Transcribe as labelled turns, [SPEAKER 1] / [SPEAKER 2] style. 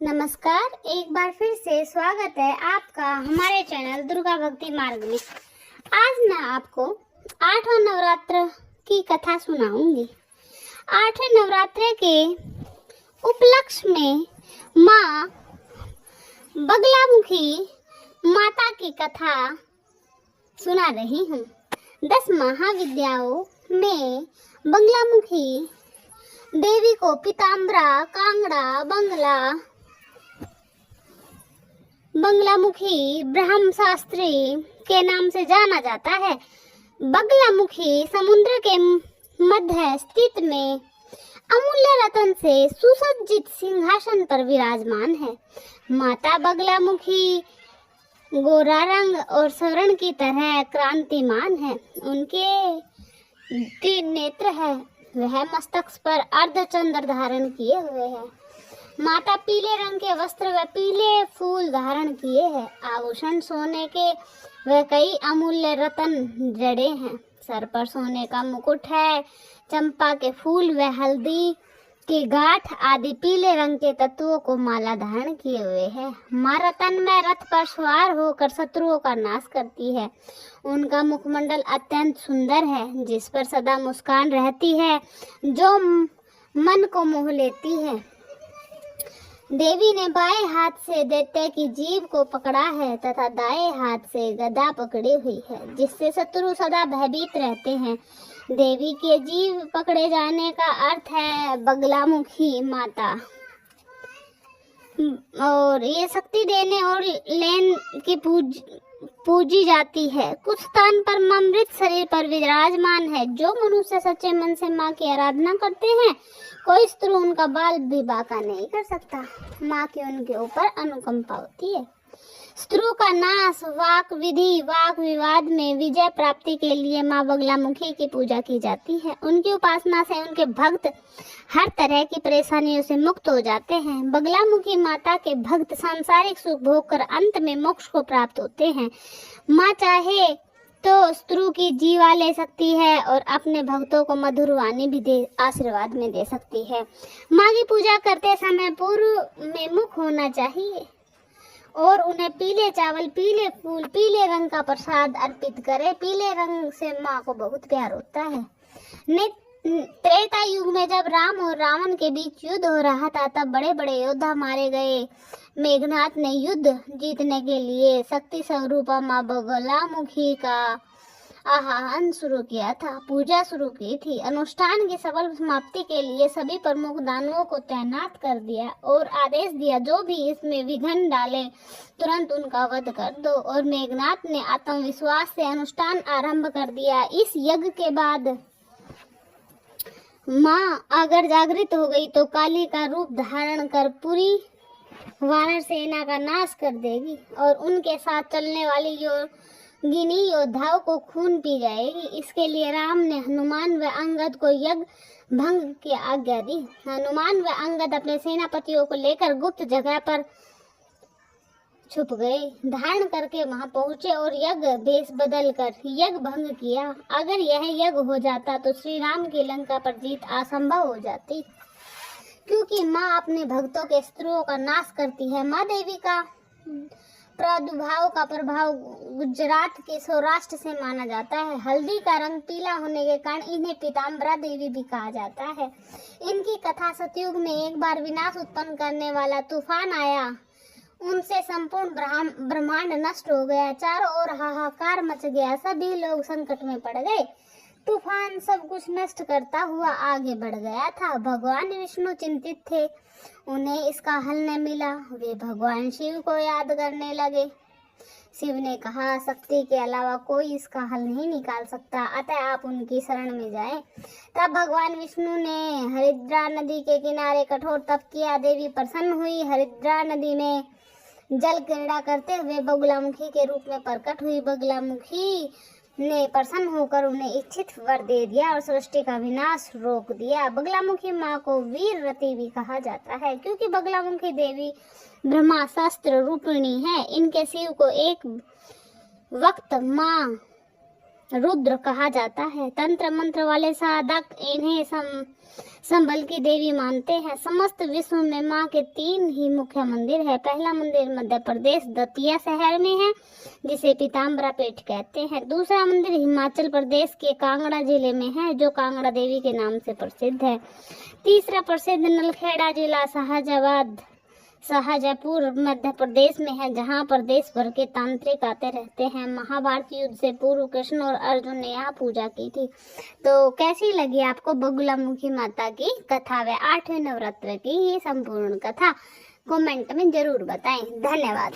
[SPEAKER 1] नमस्कार, एक बार फिर से स्वागत है आपका हमारे चैनल दुर्गा भक्ति मार्ग में। आज मैं आपको आठवां नवरात्र की कथा सुनाऊंगी। आठवें नवरात्र के उपलक्ष्य में माँ बगलामुखी माता की कथा सुना रही हूँ। 10 महाविद्याओं में बगलामुखी देवी को पीताम्बरा, कांगड़ा, बगलामुखी ब्रह्म शास्त्री के नाम से जाना जाता है। बगलामुखी समुद्र के मध्य स्थित में अमूल्य रत्न से सुसज्जित सिंहासन पर विराजमान है। माता बगलामुखी गोरा रंग और स्वर्ण की तरह क्रांतिमान है। उनके 3 नेत्र है। वह मस्तक पर अर्धचंद्र धारण किए हुए है। माता पीले रंग के वस्त्र व पीले फूल धारण किए हैं। आभूषण सोने के व कई अमूल्य रत्न जड़े हैं। सर पर सोने का मुकुट है। चंपा के फूल व हल्दी के गांठ आदि पीले रंग के तत्वों को माला धारण किए हुए है। माँ रत्नमय रथ पर सवार होकर शत्रुओं का नाश करती है। उनका मुखमंडल अत्यंत सुंदर है, जिस पर सदा मुस्कान रहती है, जो मन को मोह लेती है। देवी ने बाएं हाथ से दैत्य की जीभ को पकड़ा है तथा दाएं हाथ से गदा पकड़ी हुई है, जिससे शत्रु सदा भयभीत रहते हैं। देवी के जीभ पकड़े जाने का अर्थ है बगलामुखी माता, और ये शक्ति देने और लेन की पूजी जाती है। कुछ स्थान पर मां मृत शरीर पर विराजमान है। जो मनुष्य सच्चे मन से माँ की आराधना करते हैं, कोई स्त्री उनका बाल भी बांका नहीं कर सकता। माँ की उनके ऊपर अनुकंपा होती है। स्त्रियों का नाश, वाक विधि, वाक विवाद में विजय प्राप्ति के लिए माँ बगलामुखी की पूजा की जाती है। उनकी उपासना से उनके भक्त हर तरह की परेशानियों से मुक्त हो जाते हैं। बगलामुखी माता के भक्त सांसारिक सुख भोग कर अंत में मोक्ष को प्राप्त होते हैं। माँ चाहे तो स्त्री की जीवा ले सकती है और अपने भक्तों को मधुर वाणी भी आशीर्वाद में दे सकती है। माँ की पूजा करते समय पूर्व में मुख होना चाहिए और उन्हें पीले चावल, पीले फूल, पीले रंग का प्रसाद अर्पित करें। पीले रंग से माँ को बहुत प्यार होता है। त्रेता युग में जब राम और रावण के बीच युद्ध हो रहा था, तब बड़े बड़े योद्धा मारे गए। मेघनाथ ने युद्ध जीतने के लिए शक्ति स्वरूपा माँ बगलामुखी का आह्वान शुरू किया था, पूजा शुरू की थी। अनुष्ठान की सफल समाप्ति के लिए सभी प्रमुख दानवों को तैनात कर दिया और आदेश दिया, जो भी इसमें विघ्न डाले तुरंत उनका वध कर दो। और मेघनाथ ने आत्मविश्वास से अनुष्ठान आरंभ कर दिया। इस यज्ञ के बाद माँ अगर जागृत हो गई तो काली का रूप धारण कर पूरी वानर सेना का नाश कर देगी और उनके साथ चलने वाली गिनी योद्धाओं को खून पी जाएगी। इसके लिए राम ने हनुमान व अंगद को यज्ञ भंग की आज्ञा दी। हनुमान व अंगद अपने सेनापतियों को लेकर गुप्त जगह पर छुप गए, धारण करके वहां पहुंचे और यज्ञ भेष बदल कर यज्ञ भंग किया। अगर यह यज्ञ हो जाता तो श्री राम की लंका पर जीत असंभव हो जाती, क्योंकि माँ अपने भक्तों के शत्रुओं का नाश करती है। माँ देवी का प्रादुर्भाव का प्रभाव गुजरात के सौराष्ट्र से माना जाता है। हल्दी का रंग पीला होने के कारण इन्हें पीताम्बरा देवी भी कहा जाता है। इनकी कथा सतयुग में एक बार विनाश उत्पन्न करने वाला तूफान आया, उनसे संपूर्ण ब्रह्मांड नष्ट हो गया। चारों ओर हाहाकार मच गया, सभी लोग संकट में पड़ गए। तूफान सब कुछ नष्ट करता हुआ आगे बढ़ गया था। भगवान विष्णु चिंतित थे, उन्हें इसका हल न मिला। वे भगवान शिव को याद करने लगे। शिव ने कहा, शक्ति के अलावा कोई इसका हल नहीं निकाल सकता, अतः आप उनकी शरण में जाएं। तब भगवान विष्णु ने हरिद्रा नदी के किनारे कठोर तप किया। देवी प्रसन्न हुई। हरिद्रा नदी में जल क्रीड़ा करते हुए बगलामुखी के रूप में प्रकट हुई। बगलामुखी ने प्रसन्न होकर उन्हें इच्छित वर दे दिया और सृष्टि का विनाश रोक दिया। बगलामुखी माँ को वीरवती भी कहा जाता है, क्योंकि बगलामुखी देवी ब्रह्मास्त्र रूपिणी है। इनके शिव को एक वक्त माँ रुद्र कहा जाता है। तंत्र मंत्र वाले साधक इन्हें संबल की देवी मानते हैं। समस्त विश्व में माँ के 3 ही मुख्य मंदिर है। पहला मंदिर मध्य प्रदेश दतिया शहर में है, जिसे पीताम्बरा पीठ कहते हैं। दूसरा मंदिर हिमाचल प्रदेश के कांगड़ा जिले में है, जो कांगड़ा देवी के नाम से प्रसिद्ध है। तीसरा प्रसिद्ध नलखेड़ा जिला शाहजहाँपुर मध्य प्रदेश में है, जहां पर देश भर के तांत्रिक आते रहते हैं। महाभारत युद्ध से पूर्व कृष्ण और अर्जुन ने यहाँ पूजा की थी। तो कैसी लगी आपको बगुलामुखी माता की कथा व 8वें नवरात्र की ये संपूर्ण कथा? कमेंट में जरूर बताएं। धन्यवाद।